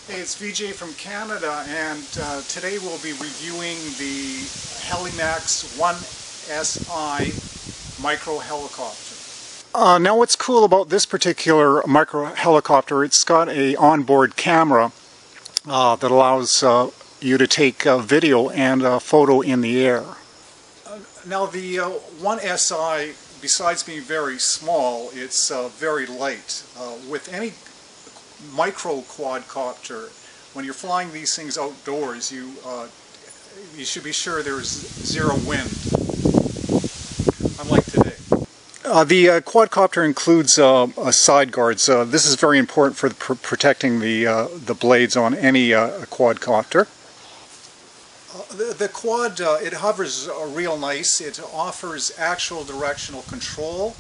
Hey, it's VJ from Canada, and today we'll be reviewing the Helimax 1SI micro helicopter. Now what's cool about this particular micro helicopter, it's got a onboard camera that allows you to take video and photo in the air. Now the 1SI, besides being very small, it's very light. With any micro quadcopter, when you're flying these things outdoors, you should be sure there's zero wind, unlike today. The quadcopter includes side guards. This is very important for protecting the blades on any quadcopter. The quad, it hovers real nice. It offers actual directional control,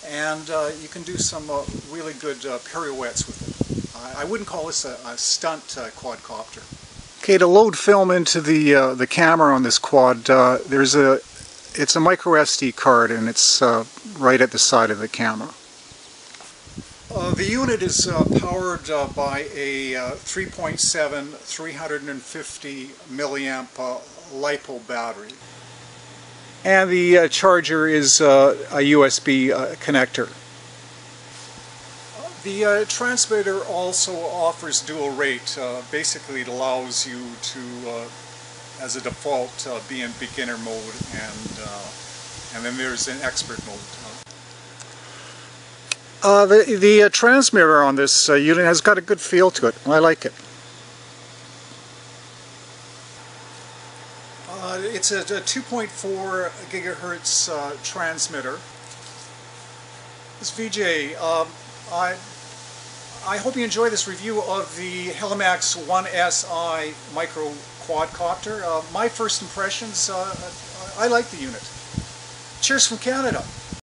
and you can do some really good pirouettes with it. I wouldn't call this a stunt quadcopter. Okay, to load film into the camera on this quad, it's a micro SD card, and it's right at the side of the camera. The unit is powered by a 3.7 350 milliamp LiPo battery. And the charger is a USB connector. The transmitter also offers dual rate. Basically it allows you to, as a default, be in beginner mode, and then there's an expert mode. The transmitter on this unit has got a good feel to it. I like it. It's a 2.4 gigahertz transmitter. This VJ, I hope you enjoy this review of the Helimax 1SI micro quadcopter. My first impressions, I like the unit. Cheers from Canada.